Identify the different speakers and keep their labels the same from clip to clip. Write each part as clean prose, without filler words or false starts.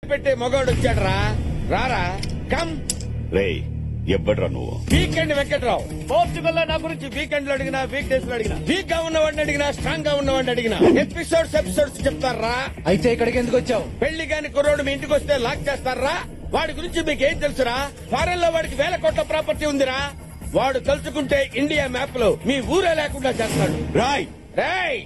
Speaker 1: పెట్టే మగవాడు వచ్చాడు రారా కమ్
Speaker 2: రేయ్ ఎవ్వడ్రా నువ్వు?
Speaker 1: వీకెండ్ వెంకట్రావు. పోర్చుగల్ లో నా గురించి వీకెండ్ లో అడిగినా, వీక్ డేస్ లో అడిగినా, వీక్ గా ఉన్నవాడిని అడిగినా, స్ట్రాంగ్ గా ఉన్నవాడిని అడిగినా ఎపిసోడ్స్ చెప్తారా?
Speaker 3: అయితే ఇక్కడికి ఎందుకు వచ్చావు?
Speaker 1: పెళ్లి కాని కుర్రోడు మీ ఇంటికి వస్తే లాక్ చేస్తారా? వాడి గురించి మీకేం తెలుసురా? ఫారెన్ లో వాడికి 1000 కోట్ల ప్రాపర్టీ ఉందిరా. వాడు తలుచుకుంటే ఇండియా మ్యాప్ లో మీ ఊరే లేకుండా చేస్తాడు.
Speaker 2: రాయ్
Speaker 1: రేయ్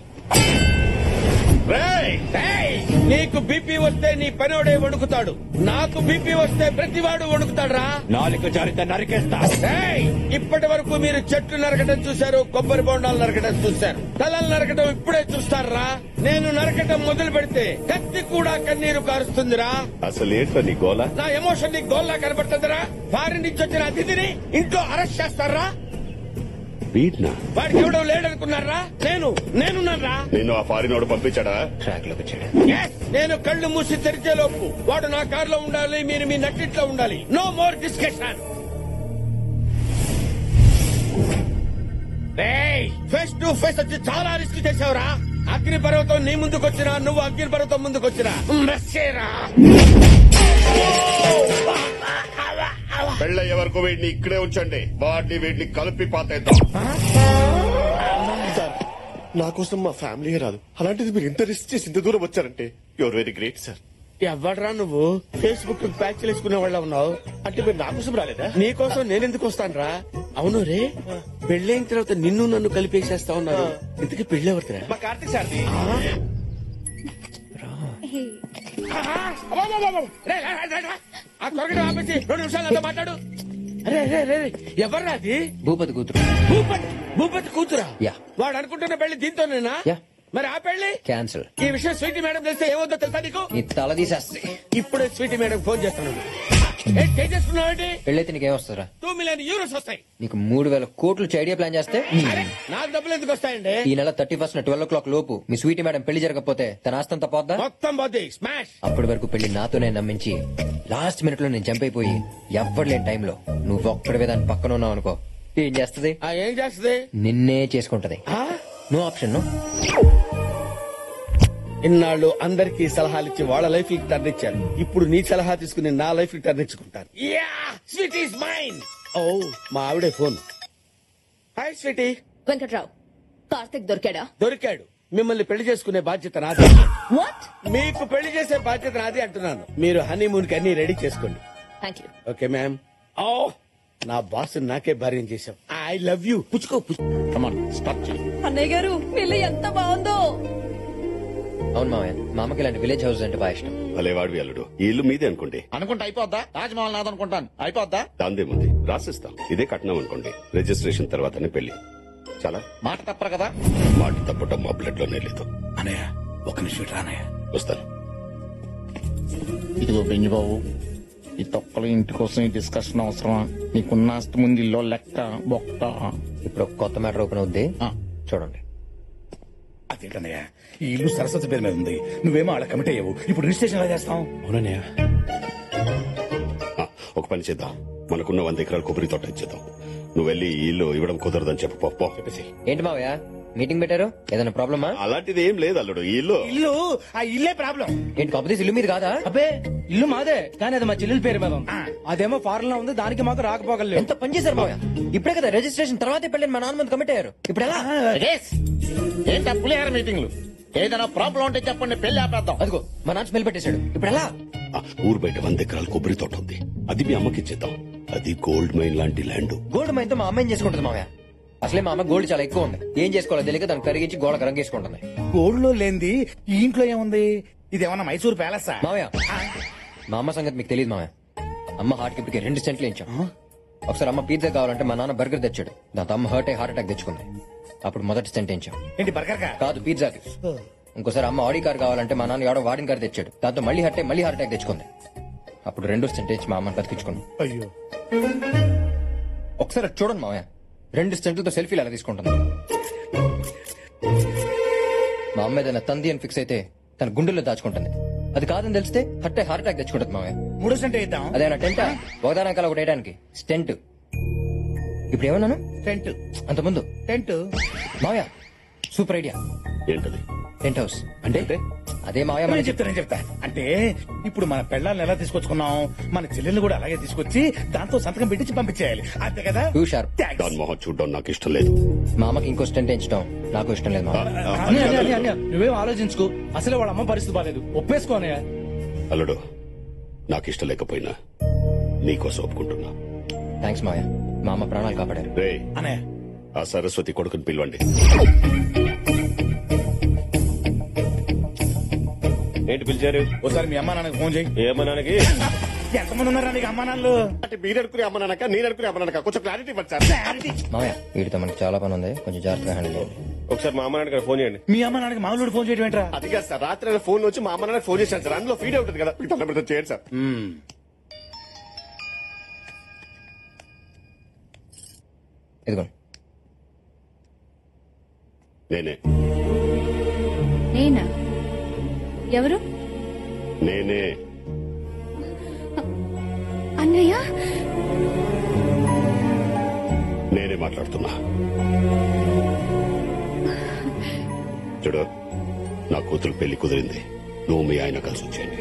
Speaker 2: రేయ్
Speaker 1: రేయ్, నీకు బీపీ వస్తే నీ పనోడే వణుకుతాడు. నాకు బీపీ వస్తే ప్రతివాడు వణుకుతాడురా.
Speaker 2: నాలుగు జారిత నరికేస్తా.
Speaker 1: రేయ్, ఇప్పటి వరకు మీరు చెట్లు నరకటం చూశారు, కొబ్బరి బొండాలు నరకటం చూశారు, తలలు నరకటం ఇప్పుడే చూస్తారా? నేను నరకటం మొదలు పెడితే కత్తి కూడా కన్నీరు కారుస్తుందిరా.
Speaker 2: అసలు ఏంట్రా నీ గోల?
Speaker 1: నా ఎమోషన్ నీకు గోల్లా కనబడుతుందిరా? ఫారిన్ నుంచి వచ్చిన అతిథిని ఇంట్లో అరెస్ట్ చేస్తారా?
Speaker 2: వీడ్నా?
Speaker 1: వాడికి ఎవడో లేడనుకున్నారా? నేనున్నారా?
Speaker 2: నిన్ను ఆ ఫారినోడు పంపించాడా?
Speaker 3: ట్రాక్ లోకి వచ్చాడు.
Speaker 1: Yes, నేను కళ్ళు మూసి తెరిచే లోపు వాడు నా కారులో ఉండాలి, మీరు మీ నట్టిట్లో ఉండాలి. No more discussion. Face to face వచ్చి చాలా రిస్క్ చేసావురా. అగ్ని పర్వతం నీ ముందుకొచ్చినా, నువ్వు అగ్ని పర్వతం ముందుకొచ్చినా
Speaker 2: పెళ్ళయ్యే వరకు వీడిని ఇక్కడే ఉంచండి. వీడిని కలిపి పాతేద్దాం.
Speaker 4: సార్, నా కోసం మా ఫ్యామిలీ రాదు, అలాంటిది మీరు ఇంత రిస్క్ చేసి ఇంత దూరం వచ్చారంటే యువర్ వెరీ గ్రేట్ సార్.
Speaker 1: ఎవడరా నువ్వు? ఫేస్బుక్ ప్యాచ్ వేసుకునే వాళ్ళ ఉన్నావు.
Speaker 4: అంటే మీరు నా కోసం రాలేదా?
Speaker 1: నీకోసం నేనెందుకు వస్తానురా? అవును రే, పెళ్ళైన తర్వాత నిన్ను నన్ను కలిపేసేస్తా ఉన్నారు. ఇంతకీ పెళ్ళెవరురా?
Speaker 4: మా కార్తీక్ సార్.
Speaker 1: ఆ త్వరగా ఆపేసి 2 నిమిషాలు మాట్లాడు. అరే ఎవర్రా అది?
Speaker 3: భూపతి కూతురు.
Speaker 1: భూపతి కూతురా?
Speaker 3: యా.
Speaker 1: వాడు అనుకుంటున్న పెళ్లి దీంతోనేనా?
Speaker 3: యా.
Speaker 1: మరి ఆ పెళ్లి
Speaker 3: క్యాన్సిల్.
Speaker 1: ఈ విషయం స్వీటీ మేడం తెలిస్తే ఏమవుతుందో తెలుసా నీకు?
Speaker 3: నీ తల తీసేస్తుంది.
Speaker 1: ఇప్పుడే స్వీటీ మేడం ఫోన్ చేస్తున్నాడు. చేసుకున్నావు?
Speaker 3: పెళ్ళైతే నీకేం వస్తారా?
Speaker 1: 2 మిలియన్ యూరోస్ వస్తాయి.
Speaker 3: నీకు 3000 కోట్లు ఐడియా ప్లాన్ చేస్తే
Speaker 1: అరే, నాకు డబ్బులు ఎందుకు వస్తాయండి?
Speaker 3: ఈ నెల 31st 12 o'clock లోపు మీ స్వీటీ మేడం పెళ్లి జరగకపోతే తన ఆస్తంతా పోద్దా?
Speaker 1: మొత్తం పోతే స్మాష్.
Speaker 3: అప్పటి వరకు పెళ్లి నాతోనే నమ్మించి లాస్ట్ మినిట్ లో నేను జంప్ అయిపోయి ఎవ్వడలేని టైంలో నువ్వు ఒక్కడివే దాని పక్కన ఉన్నావు అనుకో, ఏం చేస్తది?
Speaker 1: ఏం చేస్తుంది?
Speaker 3: నిన్నే చేసుకుంటది. No option. నో.
Speaker 1: ఇన్నాళ్ళు అందరికీ సలహాలు ఇచ్చి వాళ్ళ లైఫ్ కి టర్న్ ఇచ్చారు. ఇప్పుడు నీ సలహా తీసుకుని నా లైఫ్ కి టర్న్ ఇచ్చుకుంటాను. Sweet is mine. ఓ, మా ఆవిడే phone. Hi sweetie.
Speaker 5: Venkatrao, Karthik దొరికాడా?
Speaker 1: దొరికాడు. మిమ్మల్ని పెళ్లి చేసుకునే బాధ్యత నాది.
Speaker 5: వాట్?
Speaker 1: మీకు పెళ్లి చేసే బాధ్యత నాది అంటున్నాను. మీరు హనీమూన్ కి అన్ని రెడీ చేసుకోండి.
Speaker 5: Thank you.
Speaker 1: Okay ma'am. ఓ, నా బాస్ నాకే భార్యం చేశాం. I love you. పుచ్చుకో.
Speaker 5: అన్నయ్య గారు, ఇల్లు ఎంత బాగుందో.
Speaker 3: అవును మావయ్య, మా అమ్మకి ఇలాంటి విలేజ్ హౌస్ అంటే బాగా ఇష్టం.
Speaker 2: భలేవాడివి అల్లుడు. ఈ ఇల్లు మీదే అనుకోండి.
Speaker 6: అనుకుంటే అయిపోద్దా? తాజ్మహల్ నాదనుకుంటాను. అయిపోద్దా?
Speaker 2: దాందేముంది, రాసిస్తాం. ఇదే కట్నం అనుకోండి. రిజిస్ట్రేషన్ తర్వాతనే పెళ్లి. చాలా
Speaker 6: మాట తప్పరు కదా?
Speaker 2: మాట తప్పటం మా బ్లడ్ లోనే లేదు.
Speaker 6: అనయ్య, ఒక నిమిషం రానయ్య.
Speaker 2: వస్తాను.
Speaker 6: ఇదిగో బెంజిబాబు, ఈ తొక్కల ఇంటి కోసం ఈ డిస్కషన్ అవసరమా? నీకున్న ఆస్తి ముందు ఇల్లు లెక్క బొక్క.
Speaker 3: ఇప్పుడు ఒక కొత్త మ్యాటర్ ఓపెన్ అవుద్ది, చూడండి.
Speaker 6: అదేంటన్నయ్య, ఈ ఇల్లు సరస్వతి పేరు మీద ఉంది. నువ్వేమో ఆడ కమిటీ అయ్యావు. ఇప్పుడు రిజిస్ట్రేషన్ ఎలా చేస్తాం?
Speaker 1: అవునన్నయ్య.
Speaker 2: ఒక పని చేద్దాం. మనకున్న 100 ఎకరాల కొబ్బరి తోట ఇచ్చేద్దాం. నువ్వు వెళ్ళి ఈ ఇల్లు ఇవ్వడం కుదరదని చెప్పు. పో చెప్పేసి.
Speaker 3: ఏంటి మావయ్య మీటింగ్ పెట్టారు? ఏదైనా ప్రాబ్లమా?
Speaker 2: అలాంటిది ఏం లేదు అల్లుడు. ఈ ఇల్లు
Speaker 6: ఆ ఇల్లే ప్రాబ్లం.
Speaker 3: ఏంటి కాంపిటీస్ ఇల్లు మీద కాదా?
Speaker 7: అబ్బే, ఇల్లు మాదే, కానీ అది మా చెల్లెల పేరు మీద ఉంది. అదేమో ఫారెన్ లో ఉంది, దానికి మాకు రాకపోగలేదు.
Speaker 3: ఎంత పని చేశారు మావయ్య. ఇప్పుడే కదా రిజిస్ట్రేషన్ తర్వాతే పెళ్ళని మా నాన్న ముందు కమిట్ అయ్యారు. ఇప్పుడు ఎలా?
Speaker 6: ఏంటా పులిహార మీటింగ్లు? ఏదైనా ప్రాబ్లం ఉంటే చెప్పండి, పెళ్లి ఆపేద్దాం.
Speaker 3: అదిగో మా నాన్న స్మెల్ పెట్టేశాడు. ఇప్పుడు ఎలా?
Speaker 2: ఊరు బయట 100 ఎకరాల కొబ్బరి తోట ఉంది. అది మీ అమ్మకి ఇచ్చేద్దాం. అది గోల్డ్ మైన్ లాంటి ల్యాండ్.
Speaker 3: గోల్డ్ మైన్ తో మా అమ్మాయిని చేసుకుంటుంది మావయ్య. అసలే మా అమ్మ గోల్డ్ చాలా ఎక్కువ ఉంది. ఏం చేసుకోవాలో తెలియక దాన్ని కరిగించి గోడకు రంగేసుకుంటుంది.
Speaker 6: గోల్డ్ లో లేనిది ఈ ఇంట్లో ఏముంది? ఇదేమన్నా మైసూర్ ప్యాలెసా?
Speaker 3: మావయ్య, మా అమ్మ సంగతి మీకు తెలియదు మావయ్య. అమ్మ హార్ట్ కి ఇప్పటికే 2 సెంట్లు ఇచ్చాం. ఒకసారి అమ్మ పిజ్జా కావాలంటే మా నాన్న బర్గర్ తెచ్చాడు. దాంతో అమ్మ హార్ట్ అటాక్ తెచ్చుకుంది. అప్పుడు మొదటి సెంట్ ఇచ్చాం.
Speaker 6: ఏంటి బర్గర్ కా?
Speaker 3: కాదు, పిజ్జాకి. ఇంకోసారి అమ్మ ఆడి కార్ కావాలంటే మా నాన్న ఎవడో వాడిన కార్ తెచ్చాడు. దాంతో మళ్ళీ హార్ట్ అటాక్ తెచ్చుకుంది. అప్పుడు 2 సెంట్ ఇచ్చి మా అమ్మని బతికించుకున్నాం.
Speaker 6: అయ్యో,
Speaker 3: ఒకసారి అది చూడండి మావయ్య, 2 సెంట్లతో సెల్ఫీలు ఎలా తీసుకుంటుంది. మా అమ్మ ఏదైనా తంది అని ఫిక్స్ అయితే తన గుండెల్లో దాచుకుంటుంది. అది కాదని తెలిస్తే హార్ట్ అటాక్ తెచ్చుకుంటుంది మావయ్య.
Speaker 6: 3 సెంట్ ఇద్దాం.
Speaker 3: అదేనా టెంటా? ఒకదానికాల ఒకటి వేయడానికి స్టెంట్. ఇప్పుడు ఏమన్నాను?
Speaker 6: టెంట్.
Speaker 3: అంత ముందు
Speaker 6: టెంట్.
Speaker 3: మావయ్య సూపర్ ఐడియా.
Speaker 2: ఏంటది?
Speaker 3: Tent house. అంటే అదే మావయ్య
Speaker 6: నేను చెప్తా అంటే ఇప్పుడు మన పెళ్ళాలను ఎలా తీసుకొచ్చుకున్నాం, మన చెల్లెల్ని కూడా అలాగే తీసుకొచ్చి దాంతో సంతకం పెట్టించి పంపించేయాలి, అంతే కదా?
Speaker 3: Two sharp.
Speaker 2: దాని మొహం చూడడం నాకు ఇష్టం లేదు.
Speaker 3: మా అమ్మకి ఇంకో స్టెంట్ వేయించడం నాకు ఇష్టం లేదు మావయ్య.
Speaker 7: అన్నయ్య నువ్వేం ఆలోచించుకో, అసలే వాళ్ళ అమ్మ పరిస్థితి బాలేదు, ఒప్పేసుకో అన్నయ్య.
Speaker 2: అల్లుడు, నాకు ఇష్టం లేకపోయినా నీకోసం ఒప్పుకుంటున్నా.
Speaker 3: థ్యాంక్స్ మావయ్య, మా అమ్మ ప్రాణాలు కాపాడారు.
Speaker 2: రే,
Speaker 6: అనే
Speaker 2: ఆ సరస్వతి కొడుకుని పిలవండి.
Speaker 8: ఏంటి పిలిచారు?
Speaker 6: ఒకసారి మీ అమ్మా నాన్నకి ఫోన్ చేయి.
Speaker 8: ఏమన్నానికి?
Speaker 6: ఎంతమంది ఉన్నారా నీకు అమ్మా నాన్నలు?
Speaker 4: అంటే మీరు అనుకునే అమ్మనాక నేను అనుకునే అమ్మనాక కొంచెం క్లారిటీ ఇవ్వండి సార్.
Speaker 3: మావయ్య వీడితో మనకి చాలా పని ఉంది, కొంచెం జాగ్రత్తగా హ్యాండిల్ చేయండి.
Speaker 8: ఒకసారి మా అమ్మ నాన్నకి ఫోన్ చేయండి.
Speaker 6: మీ అమ్మ నాన్నకి మామూలు ఫోన్ చేయడం ఏంట్రా?
Speaker 4: అది కాదు సార్, రాత్రి ఆయన ఫోన్ వచ్చి మా అమ్మ నాన్న ఫోన్ చేశాను సార్, అందులో ఫీడ్ అవుతుంది కదా, మీకు తొందర చేయండి సార్.
Speaker 3: ఇదిగోండి.
Speaker 2: నేనే
Speaker 5: నేనా? ఎవరు?
Speaker 2: నేనే
Speaker 5: అన్నయ్య.
Speaker 2: నేనే మాట్లాడుతున్నా. చూడు, నా కూతురు పెళ్లి కుదిరింది. నువ్వు మీ ఆయన కలిసి వచ్చేయండి.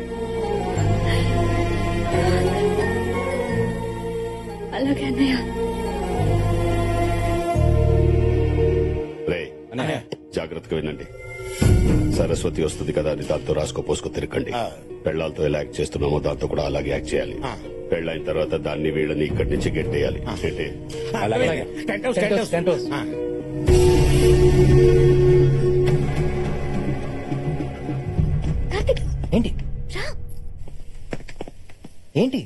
Speaker 5: అలాగే అన్నయ్య.
Speaker 2: రే, జాగ్రత్తగా వినండి. సరస్వతి వస్తుంది కదా అని దాంతో రాసుకో పోసుకో తిరగండి. పెళ్లాలతో ఎలా యాక్ట్ చేస్తున్నామో దాంతో కూడా అలాగే యాక్ట్ చేయాలి. పెళ్ళైన తర్వాత దాన్ని వీళ్ళని ఇక్కడి నుంచి గెట్టేయాలి.
Speaker 6: అలాగే. Tent house, tent house, tent house.
Speaker 5: Karthik
Speaker 3: ఏంటి
Speaker 5: రా.
Speaker 3: ఏంటి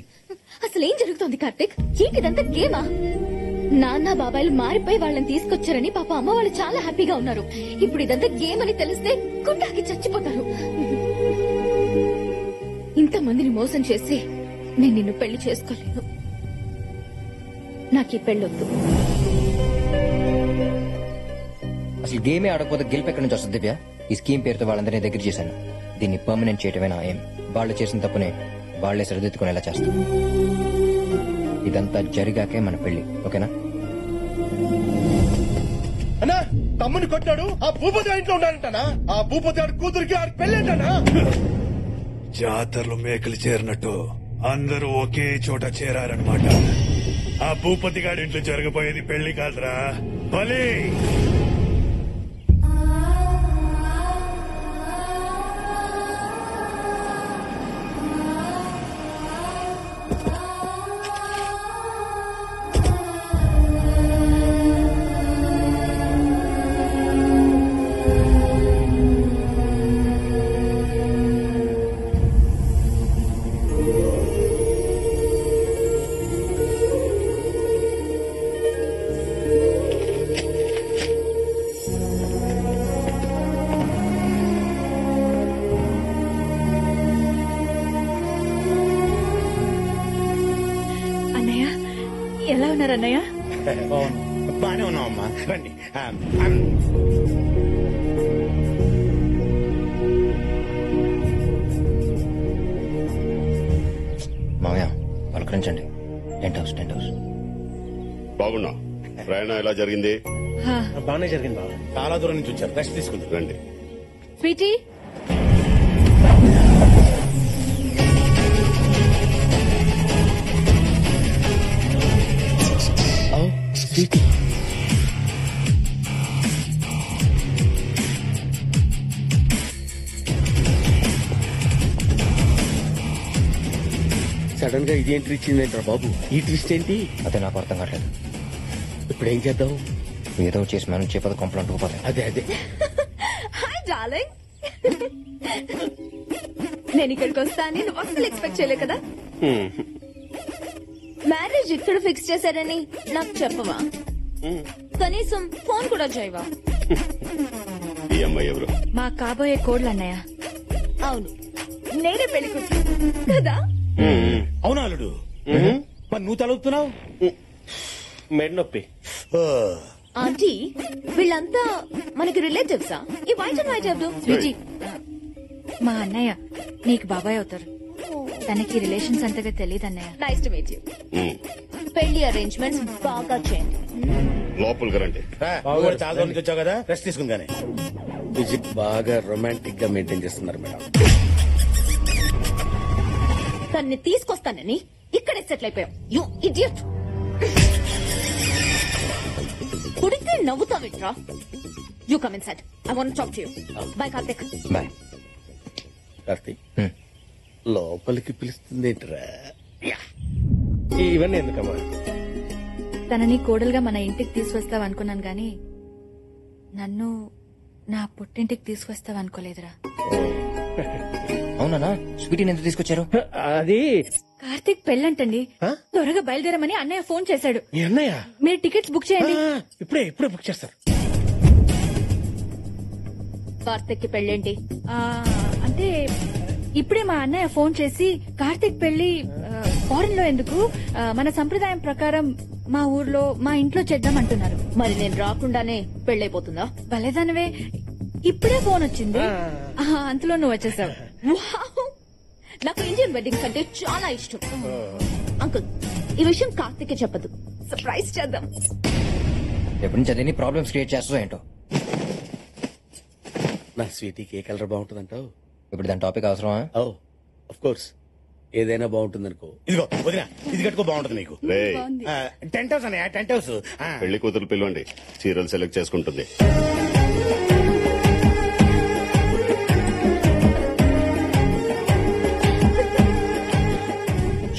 Speaker 5: అసలు ఏం జరుగుతోంది కార్తిక్? ఏంటిదంతా గేమా? నాన్న బాబాయిలు మారిపోయి వాళ్ళని తీసుకొచ్చారని పాప అమ్మ వాళ్ళు చాలా హ్యాపీగా ఉన్నారు. ఇప్పుడు ఇదంతా గేమ్ అని తెలిస్తే గుండాకి చచ్చిపోతారు. ఇంతమందిని మోసం చేసి నేను నిన్ను పెళ్లి చేసుకోలేను. నాకు ఈ పెళ్ళొద్దు.
Speaker 3: అసలు గేమే ఆడకపోతే గెలుపు ఎక్కడి నుంచి వస్తుంది దివ్య? ఈ స్కీమ్ పేరుతో వాళ్ళందరినీ దగ్గర చేశాను. దీన్ని పర్మనెంట్ చేయటమే నా ఏం. వాళ్ళు చేసిన తప్పునే వాళ్లే సరిదిద్దుకునేలా చేస్తాం. ఇదంతా జరిగాకే మన పెళ్లి, ఓకేనా?
Speaker 4: అన్నా, తమ్ముని కొట్టాడు, ఆ భూపతి ఇంట్లో ఉన్నాడంటనా? ఆ భూపతి ఆడి కూతురికి ఆడి పెళ్ళేంటనా?
Speaker 9: జాతరలో మేకలు చేరినట్టు అందరూ ఒకే చోట చేరారనమాట. ఆ భూపతి గారి ఇంట్లో జరగబోయేది పెళ్లి కాదురా, బలి.
Speaker 5: ఎలా ఉన్నారు అన్నయ్య?
Speaker 6: బానే ఉన్నావమ్మా, రండి.
Speaker 3: మామయ్య పలకరించండి. Tent house, tent house.
Speaker 2: బాగున్నా? ప్రయాణం ఎలా జరిగింది?
Speaker 6: బాగానే జరిగింది బాబు. చాలా దూరం నుంచి వచ్చారు, రెస్ట్ తీసుకుంటారు.
Speaker 2: రండి.
Speaker 5: స్వీటీ,
Speaker 1: సడన్ గా ఇదేంటి ఇచ్చిందేంట్రా బాబు? ఈ ట్విస్ట్ ఏంటి?
Speaker 3: అదే నాకు అర్థం కావట్లేదు.
Speaker 1: ఇప్పుడు ఏం చేద్దాం?
Speaker 3: ఏదో చేసి మనం చేపద కొంపలు అంటుకుపోతాయి.
Speaker 1: అదే
Speaker 5: హాయ్ డార్లింగ్. నేను ఇక్కడికి వస్తానని నువ్వు అసలు ఎక్స్పెక్ట్ చేయలే కదా. మ్యారేజ్ ఇక్కడ ఫిక్స్ చేశారని నాకు చెప్పవా? కనీసం ఫోన్ కూడా చేయవా?
Speaker 2: ఈ అమ్మాయి ఎవరు?
Speaker 5: మా కాబోయే కోడ్లు అన్నయ్య. అవును, నేనే పెళ్లి కూతురు కదా.
Speaker 6: అవునా అల్లుడు? మరి నువ్వు తలుపుతున్నావు?
Speaker 8: మెడ్ నొప్పి.
Speaker 5: ఆంటీ, వీళ్ళంతా మనకి రిలేటివ్సా? ఈ వైట్ అండ్ వైట్ ఎవరు? స్వీటీ,
Speaker 10: మా అన్నయ్య నీకు బాబాయ్ అవుతారు. తనకి రిలేషన్స్ అంతగా తెలియదు అన్నయ్య.
Speaker 5: Nice to meet you. పెళ్లి అరేంజ్మెంట్స్ బాగా చేయండి.
Speaker 2: లోపలికి రండి.
Speaker 6: నువ్వు కూడా చాలా దూరం నుంచి వచ్చావు కదా, రెస్ట్ తీసుకుని కానీ.
Speaker 1: విజిట్ బాగా రొమాంటిక్ గా మెయింటైన్ చేస్తున్నారు మేడం.
Speaker 5: తన్ని తీసుకొస్తానని ఇక్కడే సెటిల్ అయిపోయాం. You idiot. కుడితే నవ్వుతావిట్రా. You come inside. I want talk to you. Bye Karthik.
Speaker 3: Bye.
Speaker 1: Karthik లోపలికి పిలుస్తుందేంట్రా?
Speaker 8: ఇవన్నీ ఎందుకమ్మా?
Speaker 10: తనని కోడలుగా మన ఇంటికి తీసుకొస్తావు అనుకున్నాను గాని నన్ను నా పుట్టింటికి తీసుకొస్తావు అనుకోలేదురా.
Speaker 3: అవునా? స్వీటీని ఎంత తీసుకొచ్చారు?
Speaker 8: అది
Speaker 10: కార్తీక్ పెళ్ళంటండి. త్వరగా బయలుదేరమని అన్నయ్య ఫోన్ చేశాడు.
Speaker 8: మీ అన్నయ్య
Speaker 10: మీరు టికెట్స్ బుక్ చేయండి.
Speaker 8: ఇప్పుడే బుక్ చేస్తారు.
Speaker 5: కార్తిక్ కి పెళ్ళేంటి?
Speaker 10: అంటే ఇప్పుడే మా అన్నయ్య ఫోన్ చేసి కార్తీక్ పెళ్లి ఫారెన్ లో ఎందుకు, మన సంప్రదాయం ప్రకారం మా ఊర్లో మా ఇంట్లో చేద్దాం అంటున్నారు.
Speaker 5: మరి నేను రాకుండానే పెళ్ళైపోతుందా?
Speaker 10: భలేదానవే, ఇప్పుడే ఫోన్ వచ్చింది. అంతలో నువ్వు వచ్చేసావు.
Speaker 5: వావ్! నాకు ఇండియన్ వెడ్డింగ్స్ అంటే చాలా ఇష్టం. అంకుల్, ఈ విషయం కార్తిక్ చెప్పదు. సర్ప్రైజ్ చేద్దాం.
Speaker 3: ఎప్పటి నుంచి అదేని ప్రాబ్లమ్స్ క్రియేట్ చేస్తావు ఏంటో.
Speaker 1: నా స్వీటీకి ఏ కలర్ బాగుంటుందంటావు?
Speaker 3: ఇప్పుడు దాని టాపిక్ అవసరమా?
Speaker 1: ఓ ఆఫ్ కోర్స్, ఏదైనా బాగుంటుంది అనుకో.
Speaker 6: ఇదిగో వదినా, ఇది కట్టుకో, బాగుంటుంది నీకు.
Speaker 2: రేయ్,
Speaker 6: టెంట్ హౌస్ అన్నయ్య, టెంట్ హౌస్.
Speaker 2: పెళ్లి కూతురు పిలవండి, చీరలు సెలెక్ట్ చేసుకుంటుంది.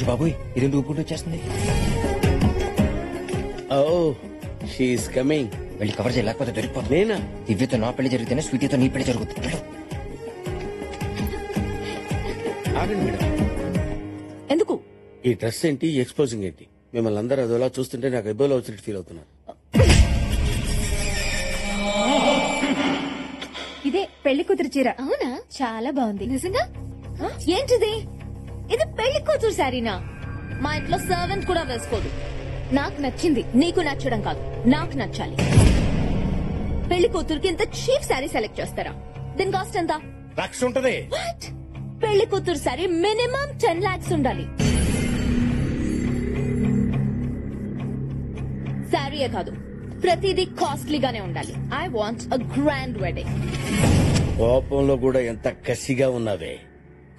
Speaker 3: బాబోయ్, ఇది ఊపుకుంటూ వచ్చేస్తుంది.
Speaker 1: ఓ షీఈస్ కమింగ్.
Speaker 3: వెళ్ళి కవర్ చేయలేకపోతే దొరికిపోతుంది.
Speaker 1: నేనా?
Speaker 3: దివ్యతో నా పెళ్లి జరిగితేనే స్వీటీతో నీ పెళ్లి జరుగుతుంది.
Speaker 1: ఆగండి మేడం.
Speaker 5: ఎందుకు?
Speaker 1: ఈ డ్రెస్ ఏంటి, ఈ ఎక్స్పోజింగ్ ఏంటి? మిమ్మల్ని అందరూ అదోలా చూస్తుంటే నాకు ఎబ్బోలో వచ్చినట్టు ఫీల్ అవుతున్నాను.
Speaker 10: ఇదే పెళ్లి కూతురు చీర.
Speaker 5: అవునా?
Speaker 10: చాలా బాగుంది.
Speaker 5: నిజంగా? ఏంటిది? ఇది పెళ్లి కూతురు శారీనా? మా ఇంట్లో సర్వెంట్ కూడా వేసుకోదు. నాకు నచ్చింది, నీకు నచ్చడం కాదు, నాకు నచ్చాలి. పెళ్లి కూతురుకి ఇంత చీప్ శారీ సెలెక్ట్ చేస్తారా? దీని కాస్ట్ ఎంత?
Speaker 6: లక్ష ఉంటది.
Speaker 5: వాట్? పెళ్లి కూతురు శారీ మినిమం 10 lakhs ఉండాలి. శారీయే కాదు, ప్రతిదీ కాస్ట్లీగానే ఉండాలి. I want a grand wedding.
Speaker 1: కోపంలో కూడా ఎంత కసిగా ఉన్నావే.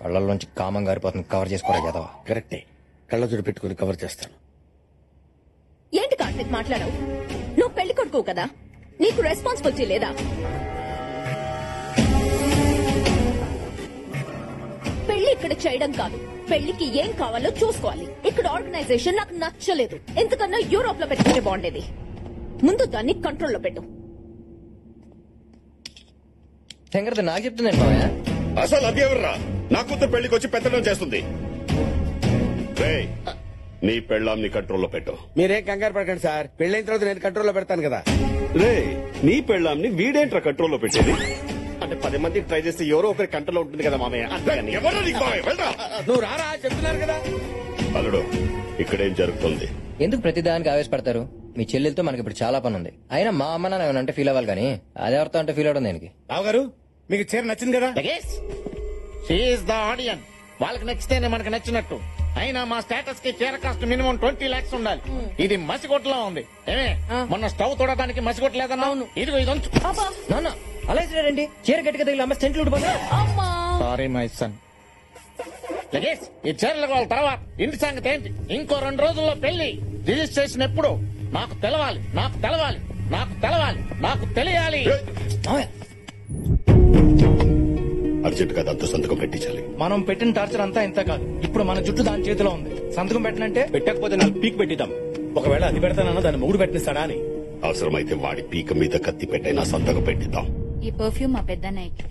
Speaker 3: కళ్ళల్లోంచి కామం గారిపోతుంది. కవర్ చేసుకోరా కదా.
Speaker 1: కరెక్టే, కళ్ళజోడు పెట్టుకుని కవర్ చేస్తాను.
Speaker 5: ఏంటి కార్తిక్ మాట్లాడవు? నువ్వు పెళ్లి కొడుకు కదా, నీకు రెస్పాన్సిబిలిటీ లేదా? పెళ్లి ఇక్కడ చేయడం కాదు, పెళ్లికి ఏం కావాలో చూసుకోవాలి. ఇక్కడ ఆర్గనైజేషన్ నాకు నచ్చలేదు. ఎందుకన్నా యూరోప్ లో పెట్టుకుంటే బాగుండేది. ముందు దాన్ని కంట్రోల్లో పెట్టు.
Speaker 3: శంకర్ నాకు చెప్తుందండి మామయ్య.
Speaker 2: అసలు అది ఎవర్రా నా కూతురు పెళ్లికి వచ్చి పెత్తడం చేస్తుంది? రేయ్, నీ పెళ్ళాంని కంట్రోల్లో పెట్టు.
Speaker 1: మీరేం కంగారు పడకండి సార్, పెళ్ళైన తర్వాత నేను కంట్రోల్లో పెడతాను కదా.
Speaker 2: రే, నీ పెళ్ళాంని వీడేంట్రా కంట్రోల్లో పెట్టేది?
Speaker 4: అంటే 10 మందికి ట్రై చేస్తే ఎవరో ఒకరి కంటలో ఉంటుంది కదా మామయ్య.
Speaker 2: ఎవరో నీకు మావయ్య, వెళ్ళరా.
Speaker 1: నువ్వు రారా, చెప్తున్నారు కదా.
Speaker 2: అల్లుడు, ఇక్కడేం జరుగుతుంది?
Speaker 3: ఎందుకు ప్రతిదానికి ఆవేశపడతారు? మీ చెల్లెలతో మనకి ఇప్పుడు చాలా పని ఉంది. అయినా మా అమ్మ నాన్న ఏమన్నా అంటే ఫీల్ అవ్వాలి కానీ అదెవరితో అంటే ఫీల్ అవడం దేనికి?
Speaker 6: రావు గారు, మీకు చీర నచ్చింది కదా?
Speaker 11: She is the audience. వాళ్ళకి నచ్చితేనే మనకి నచ్చినట్టు. అయినా మా స్టేటస్ కి చీర కాస్ట్ మినిమం 20 lakhs ఉండాలి. ఇది మసిగొట్టలా ఉంది. ఏమే, మొన్న స్టవ్ తోడడానికి మసిగొట్టలేదన్నా? ఇదిగో ఇది ఉంచు.
Speaker 3: నాన్న అలా ఇచ్చినారండి. చీర గట్టిగా తగిలి అమ్మ సెంట్లు ఉడిపోతా.
Speaker 11: Sorry my son. లగేష్, ఈ చీరలకు వాళ్ళ తర్వాత ఇంటి సంగతి ఏంటి? ఇంకో 2 రోజుల్లో పెళ్లి. రిజిస్ట్రేషన్ ఎప్పుడు? నాకు తెలవాలి, నాకు తెలవాలి, నాకు తెలవాలి, నాకు తెలియాలి.
Speaker 2: అర్జెంట్ గా దాంతో సంతకం పెట్టించాలి.
Speaker 7: మనం పెట్టిన టార్చర్ అంతా ఇంత కాదు. ఇప్పుడు మన జుట్టు దాని చేతిలో ఉంది. సంతకం పెట్టనంటే
Speaker 6: పెట్టకపోతే 4 పీక్ పెట్టిద్దాం. ఒకవేళ అది పెడతానన్నా దాన్ని మొగుడు పెట్టిస్తాడా అని.
Speaker 2: అవసరమైతే వాడి పీక మీద కత్తి పెట్టైనా సంతకం పెట్టిద్దాం.
Speaker 10: ఈ పర్ఫ్యూమ్ మా పెద్దన్నయ్యకి.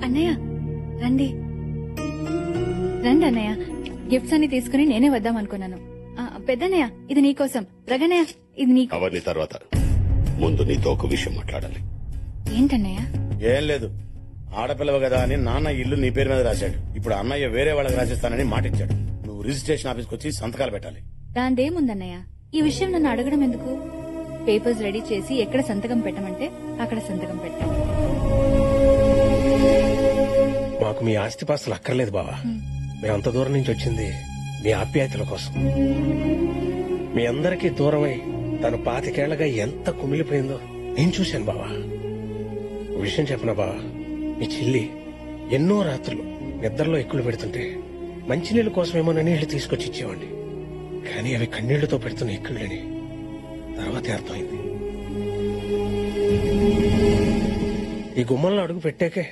Speaker 10: అన్నయ్య రండి రండి అన్నయ్య. గిఫ్ట్స్ అన్ని తీసుకుని నేనే వద్దాం అనుకున్నాను. పెద్దన్నయ్య ఇది నీకోసం. రగన్నయ్య ఇది నీకు.
Speaker 2: అవన్నీ తర్వాత, ముందు నీతో ఒక విషయం మాట్లాడాలి.
Speaker 10: ఏంటన్నయ్య?
Speaker 6: ఏం లేదు, ఆడపిల్లవ కదా అని నాన్న ఇల్లు నీ పేరు మీద రాశాడు. ఇప్పుడు అన్నయ్య వేరే వాళ్ళకి రాసిస్తానని మాటిచ్చాడు. నువ్వు రిజిస్ట్రేషన్ ఆఫీస్కి వచ్చి సంతకాలు పెట్టాలి.
Speaker 10: దాందేముందన్నయ్య, ఈ విషయం నన్ను అడగడం ఎందుకు? పేపర్స్ రెడీ చేసి ఎక్కడ సంతకం పెట్టమంటే అక్కడ సంతకం పెట్టాను.
Speaker 8: మాకు మీ ఆస్తిపాస్తులు అక్కర్లేదు బావా. మేమంత దూరం నుంచి వచ్చింది మీ ఆప్యాయతల కోసం. మీ అందరికీ దూరమై తను 25 ఏళ్లగా ఎంత కుమిలిపోయిందో నేను చూశాను బావా. విషయం చెప్పనా బావా, మీ చెల్లి ఎన్నో రాత్రులు నిద్రలో ఎక్కులు పెడుతుంటే మంచినీళ్ళ కోసమేమో నీళ్లు తీసుకొచ్చి ఇచ్చేవాడిని. కానీ అవి కన్నీళ్లతో పెడుతున్న ఎక్కుళ్ళని తర్వాతే అర్థమైంది. ఈ గుమ్మంలో అడుగు పెట్టాకే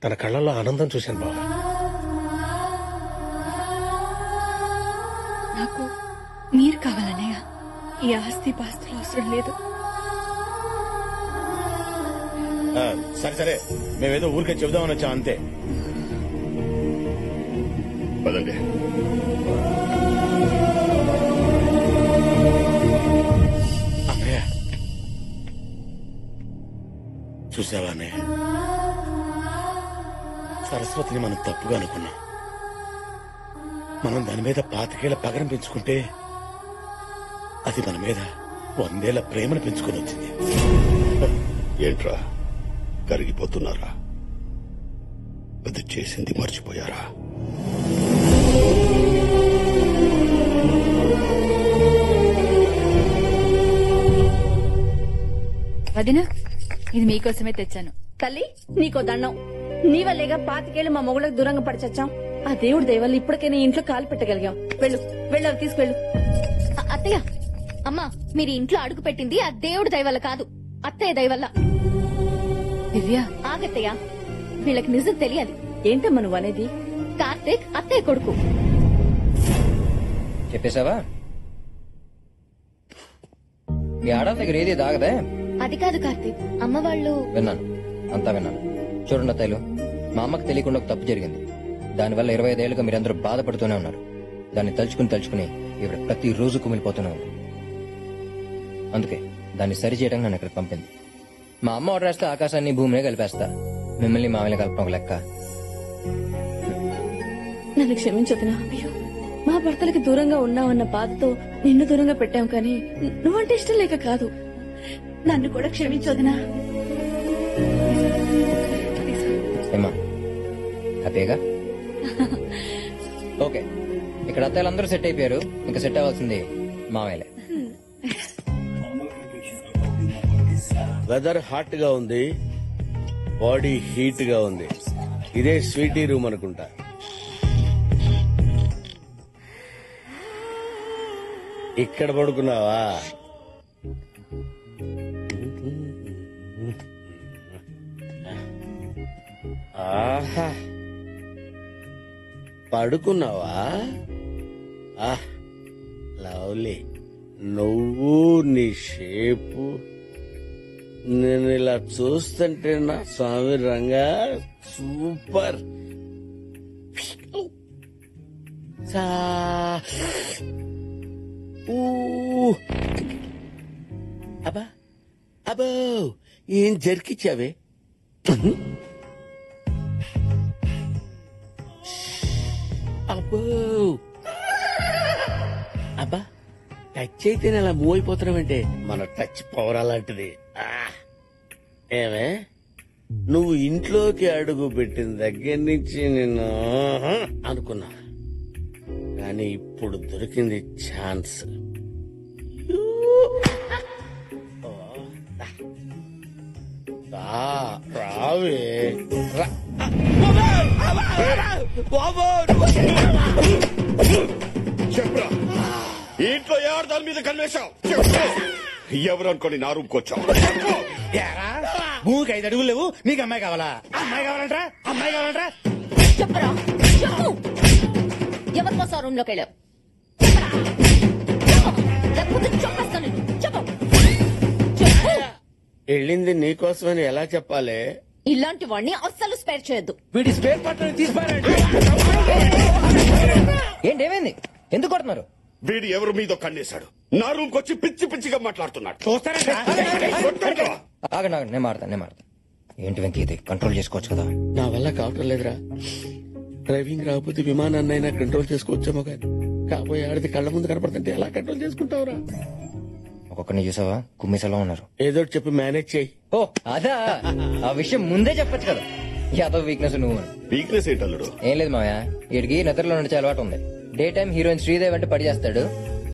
Speaker 8: తన కళ్ళల్లో ఆనందం చూశాను బావా.
Speaker 10: నాకు మీరు కావాలన్నయ్య. ఈ ఆస్తి పాస్తులు అవసరం లేదు.
Speaker 6: సరే సరే, మేమేదో ఊరికే చెబుదామని వచ్చాం అంతే.
Speaker 2: పదండి.
Speaker 6: అన్నయ్య చూసావా అన్నయ్య, సరస్వతిని మనం తప్పుగా అనుకున్నాం. మనం దాని మీద 25 ఏళ్ల పగరం పెంచుకుంటే అది మన మీద 100 ఏళ్ల ప్రేమను పెంచుకొని వచ్చింది.
Speaker 2: ఏంట్రా కరిగిపోతున్నారా? అది చేసింది మర్చిపోయారా?
Speaker 10: వదినా, ఇది మీకోసమే తెచ్చాను.
Speaker 12: తల్లి నీకో దండం. నీ వల్లేగా 25 ఏళ్లు మా మొగుళ్ళకి దూరంగా పడిచచ్చాం. ఆ దేవుడి దయవల్ల ఇప్పటికైనా ఇంట్లో కాలు పెట్టగలిగాం. వెళ్ళు వెళ్ళు, అవి తీసుకెళ్ళు.
Speaker 5: అత్తయ్య, అమ్మా, మీరు ఇంట్లో అడుగు పెట్టింది ఆ దేవుడి దయ వల్ల కాదు, అత్తయ్య దయ వల్ల.
Speaker 10: దివ్య,
Speaker 5: ఆగత్తయ్య, వీళ్ళకి నిజం తెలియాలి.
Speaker 12: ఏంటమ్మా నువ్వు అనేది?
Speaker 5: కార్తీక్ అత్తయ్య కొడుకు.
Speaker 3: చెప్పేశావా? మీ ఆడ దగ్గర ఏది దాగదే?
Speaker 5: అది కాదు కార్తీక్, అమ్మ వాళ్ళు.
Speaker 3: విన్నాను, అంతా విన్నాను. చూడండి అత్తయ్యలు, మా అమ్మకి తెలియకుండా ఒక తప్పు జరిగింది. దానివల్ల 25 ఏళ్లుగా మీరందరూ బాధపడుతూనే ఉన్నారు. దాన్ని తలుచుకుని ఇవిడ ప్రతి రోజు కుమిలిపోతూనే ఉంది. అందుకే దాన్ని సరి చేయడానికి నన్ను ఇక్కడికి పంపింది. మా అమ్మ ఆర్డర్ వేస్తే ఆకాశాన్ని భూమిని కలిపేస్తా. మిమ్మల్ని మామూలు కలపడం ఒక లెక్క.
Speaker 12: నన్ను క్షమించొద్దునా. అయ్యో, మా భర్తలకి దూరంగా ఉన్నావన్న బాధతో నిన్ను దూరంగా పెట్టాం, కానీ నువ్వంటే ఇష్టం లేక కాదు. నన్ను కూడా క్షమించొద్దునా.
Speaker 3: ఏమా హ్యాపీగా? ఓకే, ఇక్కడ అత్తయ్యలందరూ సెట్ అయిపోయారు. ఇంకా సెట్ అవ్వాల్సింది మామయ్యలే.
Speaker 1: వెదర్ హాట్ గా ఉంది, బాడీ హీట్ గా ఉంది. ఇదే స్వీటీ రూమ్ అనుకుంటా. ఇక్కడ పడుకున్నావా? ఆహా, పడుకున్నావా? లవ్లీ. నువ్వు, నీ షేపు, నేను ఇలా చూస్తుంటే నా స్వామి రంగా సూపర్. అబ్బా అబ్బో, ఏం జరికిచ్చావే? అబ్బో, అబ్బా, టచ్ అయితేనే అలా మూవ్ అయిపోతున్నావంటే మన టచ్ పవర్ అలాంటిది. ఏమే, నువ్వు ఇంట్లోకి అడుగు పెట్టిన దగ్గర నుంచి నేను అనుకున్నా, కానీ ఇప్పుడు దొరికింది ఛాన్స్. రావే
Speaker 2: చెప్పరా, ఇంట్లో ఎవరు దాని మీద కన్వేశావు? ఎవరు అనుకోని నా రూమ్కి వచ్చావు?
Speaker 6: భూమికి 5 అడుగులు లేవు, నీకు అమ్మాయి కావాలా? అమ్మాయి కావాలంటరా? అమ్మాయి కావాలంటరా?
Speaker 5: చెప్పరా, చెప్పు. ఎవరి కోసం రూమ్ లోకి వెళ్ళావు? లేకపోతే చంపేస్తాను. చెప్పు.
Speaker 1: వెళ్ళింది నీకోసమని ఎలా చెప్పాలి?
Speaker 5: ఇలాంటి వాడిని అస్సలు స్పేర్ చేయొద్దు.
Speaker 7: వీడి స్పేర్ పార్ట్ తీసిపారండి.
Speaker 3: ఏంటేమైంది? ఎందుకు కొడుతున్నారు?
Speaker 2: వీడు ఎవరు మీదో కన్నేశాడు. నా రూమ్కి వచ్చి పిచ్చి పిచ్చిగా మాట్లాడుతున్నాడు.
Speaker 3: ఆగండి, నేను మాడతాను. ఏంటి వెంకీ, ఇది కంట్రోల్ చేసుకోవచ్చు కదా?
Speaker 1: నా వల్ల కావటం లేదురా. డ్రైవింగ్ రాకపోతే విమానాన్నైనా కంట్రోల్ చేసుకోవచ్చేమో, కానీ కాబోయే ఆడిది కళ్ళ ముందు కనపడుతుంటే ఎలా కంట్రోల్ చేసుకుంటావురా?
Speaker 3: ఒక్కొక్కరిని చూసావా, కుమ్మిసలా ఉన్నారు.
Speaker 1: ఏదో చెప్పి మేనేజ్ చేయి.
Speaker 3: ఓ అదా, ఆ విషయం ముందే చెప్పొచ్చు కదా. యాదవ్ వీక్నెస్ నువ్వు.
Speaker 2: వీక్నెస్ ఏంటల్లుడు?
Speaker 3: ఏం లేదు మావయ్య, వీడికి నిద్రలో నడిచే అలవాటు ఉంది. డే టైం హీరోయిన్ శ్రీదేవి అంటే పడి చేస్తాడు,